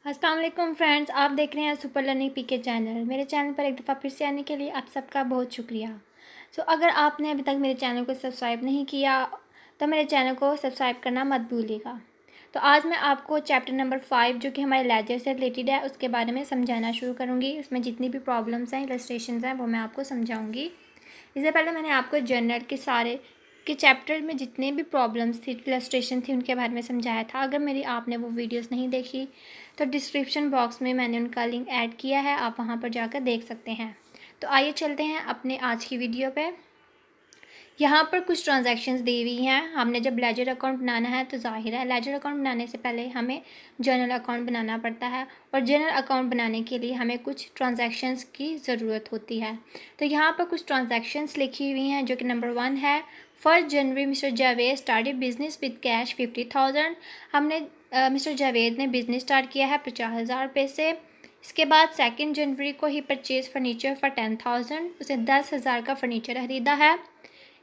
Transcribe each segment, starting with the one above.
अस्सलाम वालेकुम फ्रेंड्स, आप देख रहे हैं सुपर लर्निंग पीके चैनल। मेरे चैनल पर एक दफ़ा फिर से आने के लिए आप सबका बहुत शुक्रिया। अगर आपने अभी तक मेरे चैनल को सब्सक्राइब नहीं किया तो मेरे चैनल को सब्सक्राइब करना मत भूलिएगा। तो आज मैं आपको चैप्टर नंबर 5 जो कि हमारे लेजर से रिलेटेड है उसके बारे में समझाना शुरू करूँगी। उसमें जितनी भी प्रॉब्लम्स हैं, इलस्ट्रेशंस हैं, वो मैं आपको समझाऊँगी। इससे पहले मैंने आपको जर्नल के सारे के चैप्टर में जितने भी प्रॉब्लम्स थी, इलस्ट्रेशन थी, उनके बारे में समझाया था। अगर मेरी आपने वो वीडियोस नहीं देखी तो डिस्क्रिप्शन बॉक्स में मैंने उनका लिंक ऐड किया है, आप वहाँ पर जाकर देख सकते हैं। तो आइए चलते हैं अपने आज की वीडियो पे। यहाँ पर कुछ ट्रांजैक्शंस दी हुई हैं। हमने जब लेजर अकाउंट बनाना है तो जाहिर है लेजर अकाउंट बनाने से पहले हमें जर्नल अकाउंट बनाना पड़ता है, और जर्नल अकाउंट बनाने के लिए हमें कुछ ट्रांजैक्शंस की ज़रूरत होती है। तो यहाँ पर कुछ ट्रांजैक्शंस लिखी हुई हैं, जो कि नंबर 1 है 1 January Mr Javed started business with cash 50,000। हमने मिस्टर जावेद ने बिज़नेस स्टार्ट किया है 50,000 रुपये से। इसके बाद 2 जनवरी को ही परचेज फर्नीचर फॉर 10,000, उसे 10,000 का फर्नीचर खरीदा है।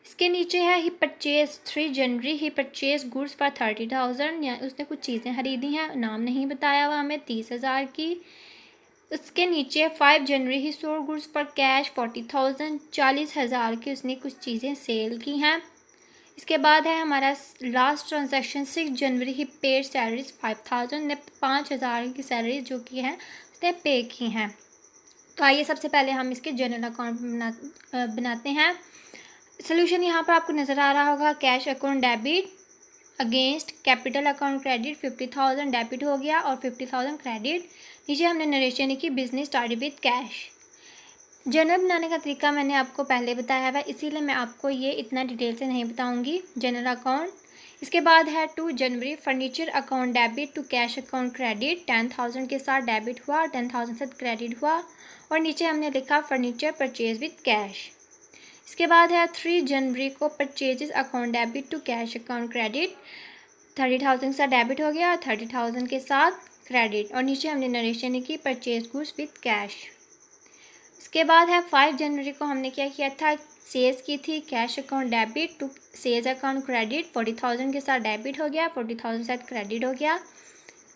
इसके नीचे है he purchase 3 January he purchase goods for 30,000, या उसने कुछ चीज़ें खरीदी हैं, नाम नहीं बताया हुआ हमें, 30,000 की। उसके नीचे 5 January he sold goods for cash 40,000, 40,000 की उसने कुछ चीज़ें सेल की हैं। इसके बाद है हमारा लास्ट ट्रांजैक्शन 6 जनवरी ही पेड सैलरीज 5,000 ने 5,000 की सैलरी जो कि है उसने पे की हैं। तो आइए सबसे पहले हम इसके जनरल अकाउंट बनाते हैं। सोल्यूशन यहाँ पर आपको नज़र आ रहा होगा, cash account debit against capital account credit 50,000 debit हो गया और 50,000 क्रेडिट। नीचे हमने नरेशन लिखी business started with cash. Journal बनाने का तरीका मैंने आपको पहले बताया हुआ है, इसीलिए मैं आपको ये इतना डिटेल से नहीं बताऊंगी। जनरल अकाउंट, इसके बाद है 2 January furniture account debit to cash account credit 10,000 के साथ डेबिट हुआ, 10,000 से क्रेडिट हुआ, और नीचे हमने लिखा फर्नीचर परचेज विद कैश। इसके बाद है 3 जनवरी को purchases account debit to cash account credit 30,000 से डेबिट हो गया, 30,000 के साथ क्रेडिट, और नीचे हमने नरेशन की परचेज गुड्स विद कैश। इसके बाद है 5 जनवरी को हमने क्या किया था, सेल्स की थी cash account debit to sales account credit 40,000 के साथ डेबिट हो गया, 40,000 के साथ क्रेडिट हो गया।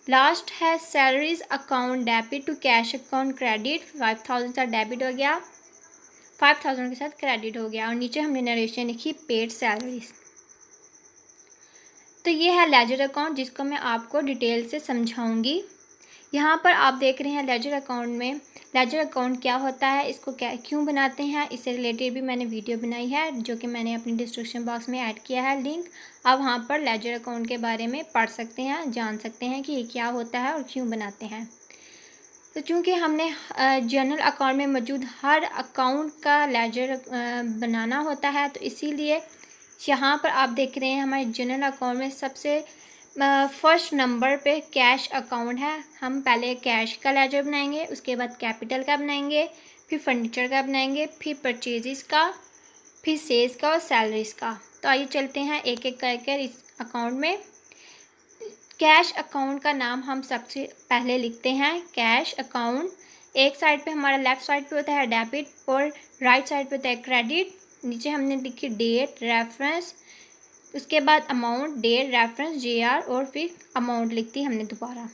लास्ट है salaries account debit to cash account credit 5,000 के साथ डेबिट हो गया, 5,000 के साथ क्रेडिट हो गया, और नीचे हमने नरेशन लिखी पेड सैलरीज। तो ये है लेजर अकाउंट, जिसको मैं आपको डिटेल से समझाऊंगी। यहाँ पर आप देख रहे हैं लेजर अकाउंट में लेजर अकाउंट क्या होता है, इसको क्या क्यों बनाते हैं, इससे रिलेटेड भी मैंने वीडियो बनाई है, जो कि मैंने अपनी डिस्क्रिप्शन बॉक्स में ऐड किया है लिंक। आप वहाँ पर लेजर अकाउंट के बारे में पढ़ सकते हैं, जान सकते हैं कि ये क्या होता है और क्यों बनाते हैं। तो चूँकि हमने जर्नल अकाउंट में मौजूद हर अकाउंट का लेजर बनाना होता है, तो इसीलिए यहाँ पर आप देख रहे हैं हमारे जनरल अकाउंट में सबसे फर्स्ट नंबर पे कैश अकाउंट है। हम पहले कैश का लेजर बनाएंगे, उसके बाद कैपिटल का बनाएंगे, फिर फर्नीचर का बनाएंगे, फिर परचेजेस का, फिर सेल्स का और सैलरीज का। तो आइए चलते हैं एक एक करके इस अकाउंट में। कैश अकाउंट का नाम हम सबसे पहले लिखते हैं कैश अकाउंट। एक साइड पे हमारा लेफ़्ट साइड पे होता है डेबिट और राइट साइड पे होता है क्रेडिट। नीचे हमने लिखी डेट रेफरेंस, उसके बाद अमाउंट, डेट रेफरेंस JR, और फिर अमाउंट लिखती हमने दोबारा।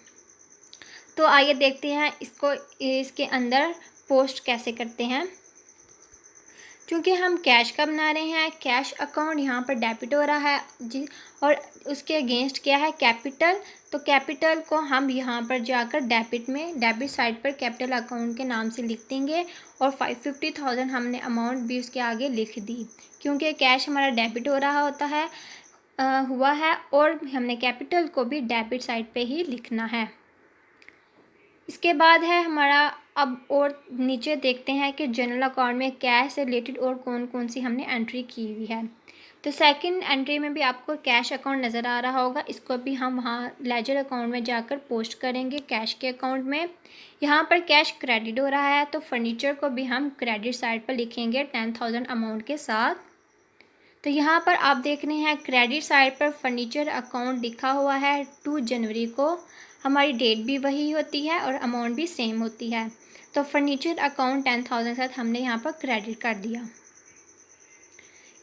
तो आइए देखते हैं इसको इसके अंदर पोस्ट कैसे करते हैं। क्योंकि हम कैश का बना रहे हैं, कैश अकाउंट यहाँ पर डेबिट हो रहा है जी, और उसके अगेंस्ट क्या है कैपिटल, तो कैपिटल को हम यहाँ पर जाकर डेबिट में डेबिट साइड पर कैपिटल अकाउंट के नाम से लिख देंगे, और 50,000 हमने अमाउंट भी उसके आगे लिख दी, क्योंकि कैश हमारा डेबिट हो रहा होता है हुआ है, और हमने कैपिटल को भी डेबिट साइड पे ही लिखना है। इसके बाद है हमारा, अब और नीचे देखते हैं कि जनरल अकाउंट में कैश से रिलेटेड और कौन कौन सी हमने एंट्री की हुई है। तो सेकंड एंट्री में भी आपको कैश अकाउंट नज़र आ रहा होगा, इसको भी हम वहाँ लेजर अकाउंट में जाकर पोस्ट करेंगे कैश के अकाउंट में। यहाँ पर कैश क्रेडिट हो रहा है, तो फर्नीचर को भी हम क्रेडिट साइड पर लिखेंगे 10,000 अमाउंट के साथ। तो यहाँ पर आप देख रहे हैं क्रेडिट साइड पर फर्नीचर अकाउंट लिखा हुआ है 2 जनवरी को, हमारी डेट भी वही होती है और अमाउंट भी सेम होती है। तो फर्नीचर अकाउंट 10,000 के साथ हमने यहाँ पर क्रेडिट कर दिया।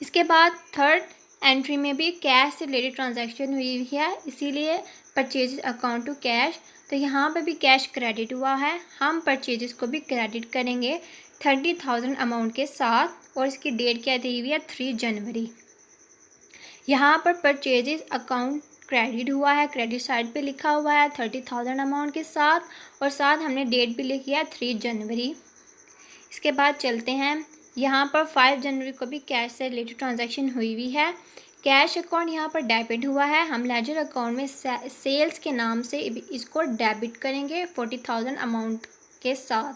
इसके बाद थर्ड एंट्री में भी कैश से रिलेटेड ट्रांजैक्शन हुई है, इसीलिए परचेज अकाउंट टू कैश। तो यहाँ पर भी कैश क्रेडिट हुआ है। हम परचेजेस को भी क्रेडिट करेंगे 30,000 अमाउंट के साथ, और इसकी डेट क्या दी हुई है 3 जनवरी। यहाँ पर परचेजेस अकाउंट क्रेडिट हुआ है, क्रेडिट साइड पे लिखा हुआ है 30,000 अमाउंट के साथ, और साथ हमने डेट भी लिखी है 3 जनवरी। इसके बाद चलते हैं, यहाँ पर 5 जनवरी को भी कैश से रिलेटेड ट्रांजैक्शन हुई हुई है। कैश अकाउंट यहाँ पर डेबिट हुआ है। हम लेजर अकाउंट में सेल्स के नाम से इसको डेबिट करेंगे 40,000 अमाउंट के साथ।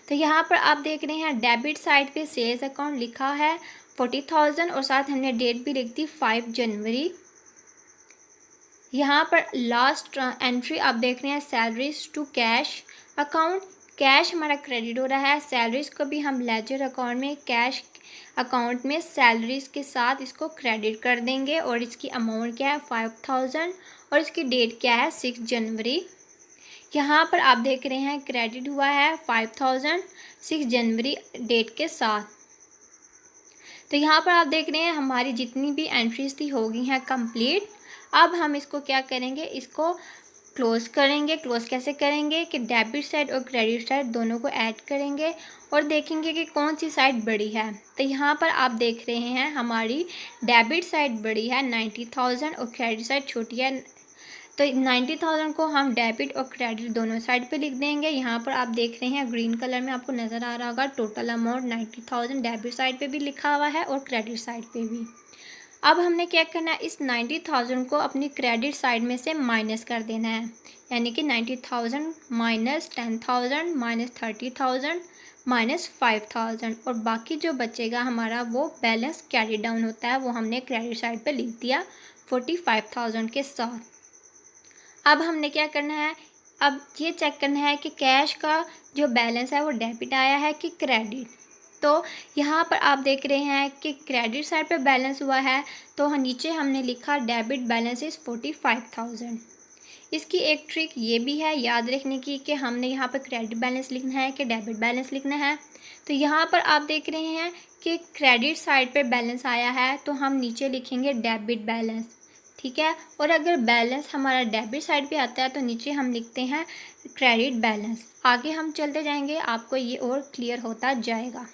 तो यहाँ पर आप देख रहे हैं डेबिट साइड पे सेल्स अकाउंट लिखा है 40,000, और साथ हमने डेट भी लिख दी 5 जनवरी। यहाँ पर लास्ट एंट्री आप देख रहे हैं salaries to cash account. Cash हमारा क्रेडिट हो रहा है, सैलरीज को भी हम लेजर अकाउंट में कैश अकाउंट में सैलरीज के साथ इसको क्रेडिट कर देंगे, और इसकी अमाउंट क्या है 5,000, और इसकी डेट क्या है 6 जनवरी। यहाँ पर आप देख रहे हैं क्रेडिट हुआ है 5,000 6 जनवरी डेट के साथ। तो यहाँ पर आप देख रहे हैं हमारी जितनी भी एंट्रीज थी हो गई हैं कंप्लीट। अब हम इसको क्या करेंगे, इसको क्लोज़ करेंगे। क्लोज़ कैसे करेंगे कि डेबिट साइड और क्रेडिट साइड दोनों को ऐड करेंगे और देखेंगे कि कौन सी साइड बड़ी है। तो यहाँ पर आप देख रहे हैं हमारी डेबिट साइड बड़ी है 90,000 और क्रेडिट साइड छोटी है। तो 90,000 को हम डेबिट और क्रेडिट दोनों साइड पे लिख देंगे। यहाँ पर आप देख रहे हैं ग्रीन कलर में आपको नज़र आ रहा होगा टोटल अमाउंट 90,000 डेबिट साइड पे भी लिखा हुआ है और क्रेडिट साइड पे भी। अब हमने क्या करना है, इस 90,000 को अपनी क्रेडिट साइड में से माइनस कर देना है, यानी कि 90,000 माइनस 10,000 माइनस 30,000 माइनस 5,000, और बाकी जो बचेगा हमारा वो बैलेंस कैरी डाउन होता है, वो हमने क्रेडिट साइड पे लिख दिया 45,000 के साथ। अब हमने क्या करना है, अब ये चेक करना है कि कैश का जो बैलेंस है वो डेबिट आया है कि क्रेडिट। तो यहाँ पर आप देख रहे हैं कि क्रेडिट साइड पे बैलेंस हुआ है, तो नीचे हमने लिखा डेबिट बैलेंस इज़ 45,000। इसकी एक ट्रिक ये भी है याद रखने की कि हमने यहाँ पर क्रेडिट बैलेंस लिखना है कि डेबिट बैलेंस लिखना है। तो यहाँ पर आप देख रहे हैं कि क्रेडिट साइड पे बैलेंस आया है, तो हम नीचे लिखेंगे डेबिट बैलेंस, ठीक है। और अगर बैलेंस हमारा डेबिट साइड पे आता है तो नीचे हम लिखते हैं क्रेडिट बैलेंस। आगे हम चलते जाएंगे, आपको ये और क्लियर होता जाएगा।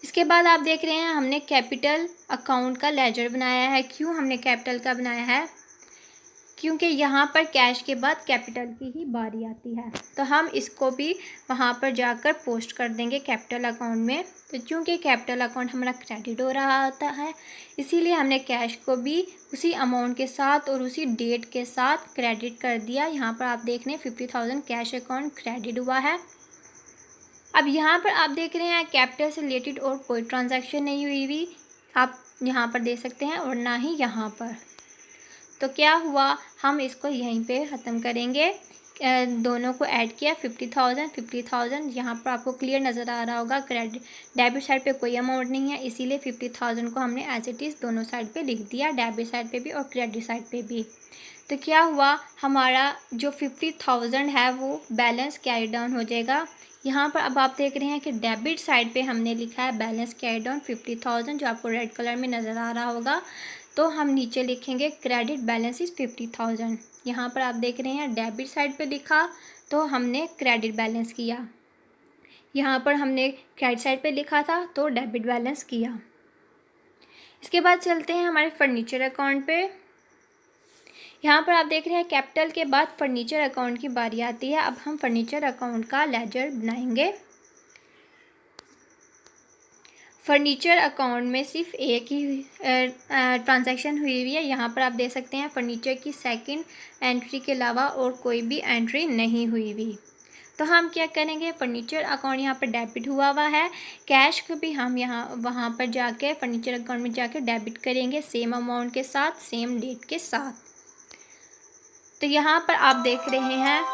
इसके बाद आप देख रहे हैं हमने कैपिटल अकाउंट का लेजर बनाया है। क्यों हमने कैपिटल का बनाया है, क्योंकि यहाँ पर कैश के बाद कैपिटल की ही बारी आती है, तो हम इसको भी वहाँ पर जाकर पोस्ट कर देंगे कैपिटल अकाउंट में। तो चूँकि कैपिटल अकाउंट हमारा क्रेडिट हो रहा होता है, इसीलिए हमने कैश को भी उसी अमाउंट के साथ और उसी डेट के साथ क्रेडिट कर दिया। यहाँ पर आप देख रहे हैं 50,000 कैश अकाउंट क्रेडिट हुआ है। अब यहाँ पर आप देख रहे हैं कैपिटल से रिलेटेड और कोई ट्रांजैक्शन नहीं हुई हुई, आप यहाँ पर देख सकते हैं, और ना ही यहाँ पर। तो क्या हुआ, हम इसको यहीं पे ख़त्म करेंगे। दोनों को ऐड किया 50,000 यहाँ पर आपको क्लियर नज़र आ रहा होगा क्रेडिट डेबिट साइड पे कोई अमाउंट नहीं है, इसीलिए 50,000 को हमने एज इट इज़ दोनों साइड पे लिख दिया, डेबिट साइड पे भी और क्रेडिट साइड पे भी। तो क्या हुआ, हमारा जो 50,000 है वो बैलेंस कैरी डाउन हो जाएगा। यहाँ पर अब आप देख रहे हैं कि डेबिट साइड पे हमने लिखा है बैलेंस कैरी डाउन 50,000, जो आपको रेड कलर में नज़र आ रहा होगा। तो हम नीचे लिखेंगे क्रेडिट बैलेंस इज़ 50,000। यहाँ पर आप देख रहे हैं डेबिट साइड पे लिखा तो हमने क्रेडिट बैलेंस किया, यहाँ पर हमने क्रेडिट साइड पे लिखा था तो डेबिट बैलेंस किया। इसके बाद चलते हैं हमारे फर्नीचर अकाउंट पे। यहाँ पर आप देख रहे हैं कैपिटल के बाद फर्नीचर अकाउंट की बारी आती है। अब हम फर्नीचर अकाउंट का लेजर बनाएंगे। फर्नीचर अकाउंट में सिर्फ एक ही ट्रांजैक्शन हुई हुई है। यहाँ पर आप देख सकते हैं फर्नीचर की सेकंड एंट्री के अलावा और कोई भी एंट्री नहीं हुई हुई। तो हम क्या करेंगे, फर्नीचर अकाउंट यहाँ पर डेबिट हुआ है, कैश को भी हम वहाँ पर जाके फर्नीचर अकाउंट में जाके डेबिट करेंगे सेम अमाउंट के साथ, सेम डेट के साथ। तो यहाँ पर आप देख रहे हैं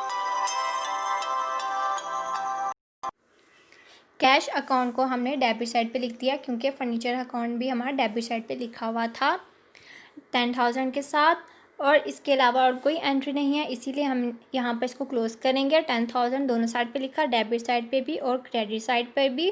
कैश अकाउंट को हमने डेबिट साइड पे लिख दिया, क्योंकि फर्नीचर अकाउंट भी हमारा डेबिट साइड पे लिखा हुआ था 10,000 के साथ, और इसके अलावा और कोई एंट्री नहीं है, इसीलिए हम यहाँ पर इसको क्लोज़ करेंगे। 10,000 दोनों साइड पे लिखा, डेबिट साइड पे भी और क्रेडिट साइड पे भी।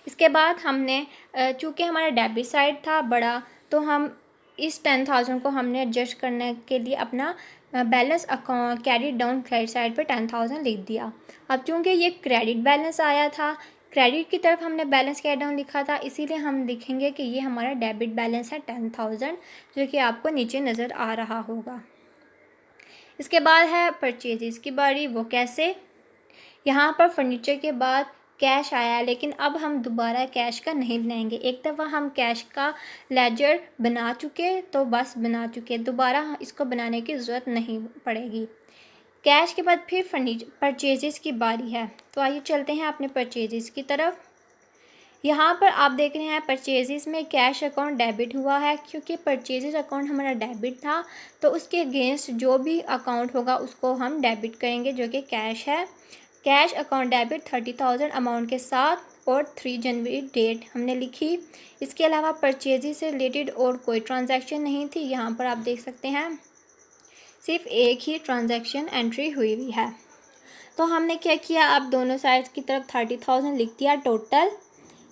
इसके बाद हमने चूँकि हमारा डेबिट साइड था बड़ा, तो हम इस 10,000 को हमने एडजस्ट करने के लिए अपना balance account carry down credit side पे 10,000 लिख दिया। अब चूँकि ये क्रेडिट बैलेंस आया था, क्रेडिट की तरफ हमने बैलेंस कैरी डाउन लिखा था, इसीलिए हम लिखेंगे कि ये हमारा डेबिट बैलेंस है 10,000, जो कि आपको नीचे नज़र आ रहा होगा। इसके बाद है परचेजेस की बारी। वो कैसे? यहाँ पर फर्नीचर के बाद कैश आया, लेकिन अब हम दोबारा कैश का नहीं बनाएंगे। एक दफ़ा हम कैश का लेजर बना चुके तो बस बना चुके, दोबारा इसको बनाने की ज़रूरत नहीं पड़ेगी। कैश के बाद फिर परचेजेस की बारी है। तो आइए चलते हैं अपने परचेजेस की तरफ। यहाँ पर आप देख रहे हैं परचेजेस में कैश अकाउंट डेबिट हुआ है, क्योंकि परचेजेस अकाउंट हमारा डेबिट था, तो उसके अगेंस्ट जो भी अकाउंट होगा उसको हम डेबिट करेंगे, जो कि कैश है। कैश अकाउंट डेबिट 30,000 अमाउंट के साथ और 3 जनवरी डेट हमने लिखी। इसके अलावा परचेजेस से रिलेटेड और कोई ट्रांजैक्शन नहीं थी। यहाँ पर आप देख सकते हैं सिर्फ एक ही ट्रांजैक्शन एंट्री हुई हुई है। तो हमने क्या किया, अब दोनों साइड्स की तरफ 30,000 लिख दिया टोटल।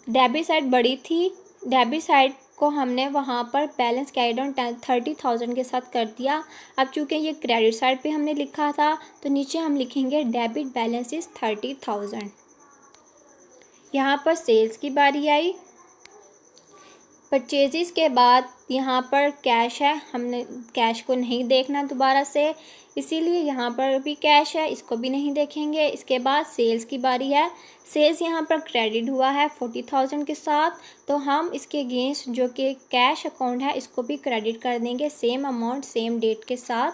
डेबिट साइड बड़ी थी, डेबिट साइड को हमने वहाँ पर बैलेंस कैरी डाउन 30,000 के साथ कर दिया। अब चूँकि ये क्रेडिट साइड पे हमने लिखा था, तो नीचे हम लिखेंगे डेबिट बैलेंस इज़ 30,000। यहाँ पर सेल्स की बारी आई। परचेजेस के बाद यहाँ पर कैश है, हमने कैश को नहीं देखना दोबारा से, इसीलिए यहाँ पर भी कैश है, इसको भी नहीं देखेंगे। इसके बाद सेल्स की बारी है। सेल्स यहाँ पर क्रेडिट हुआ है 40,000 के साथ, तो हम इसके अगेंस्ट जो कि कैश अकाउंट है इसको भी क्रेडिट कर देंगे सेम अमाउंट सेम डेट के साथ।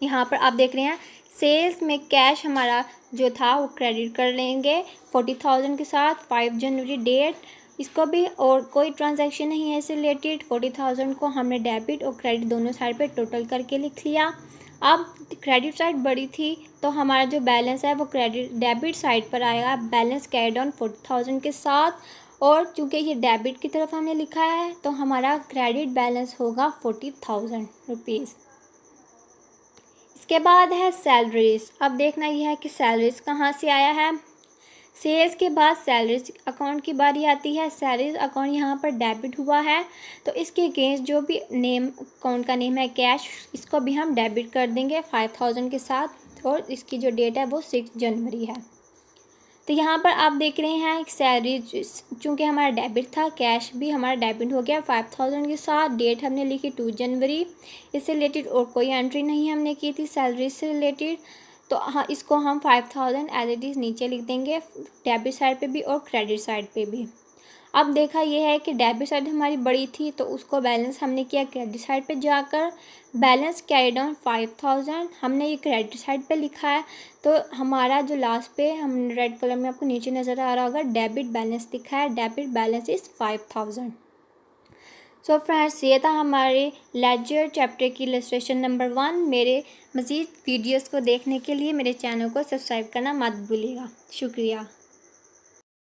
यहाँ पर आप देख रहे हैं सेल्स में कैश हमारा जो था वो क्रेडिट कर लेंगे 40,000 के साथ 5 जनवरी डेट। इसको भी और कोई ट्रांजैक्शन नहीं है इससे रिलेटेड। 40,000 को हमने डेबिट और क्रेडिट दोनों साइड पे टोटल करके लिख लिया। अब क्रेडिट साइड बड़ी थी, तो हमारा जो बैलेंस है वो डेबिट साइड पर आएगा, बैलेंस कैरी डाउन 40,000 के साथ। और चूँकि ये डेबिट की तरफ हमने लिखा है, तो हमारा क्रेडिट बैलेंस होगा 40,000 रुपीज़। इसके बाद है सैलरीज। अब देखना यह है कि सैलरीज कहाँ से आया है। सेल्स के बाद सैलरीज अकाउंट की बारी आती है। सैलरीज अकाउंट यहाँ पर डेबिट हुआ है, तो इसके अगेंस्ट जो भी नेम अकाउंट का नेम है कैश, इसको भी हम डेबिट कर देंगे 5,000 के साथ, और इसकी जो डेट है वो 6 जनवरी है। तो यहाँ पर आप देख रहे हैं सैलरी चूँकि हमारा डेबिट था, कैश भी हमारा डेबिट हो गया 5,000 के साथ। डेट हमने लिखी 2 जनवरी। इससे रिलेटेड और कोई एंट्री नहीं हमने की थी सैलरी से रिलेटेड, तो हाँ इसको हम 5,000 एज इट इज़ नीचे लिख देंगे डेबिट साइड पे भी और क्रेडिट साइड पे भी। अब देखा यह है कि डेबिट साइड हमारी बड़ी थी, तो उसको बैलेंस हमने किया क्रेडिट साइड पे जाकर। बैलेंस कैरी डाउन 5,000 हमने ये क्रेडिट साइड पे लिखा है, तो हमारा जो लास्ट पे हम रेड कलर में आपको नीचे नज़र आ रहा होगा डेबिट बैलेंस लिखा है, debit balance is 5,000। So friends, ये था हमारे लेजर चैप्टर की इलस्ट्रेशन नंबर 1। मेरे मज़ीद वीडियोस को देखने के लिए मेरे चैनल को सब्सक्राइब करना मत भूलिएगा। शुक्रिया।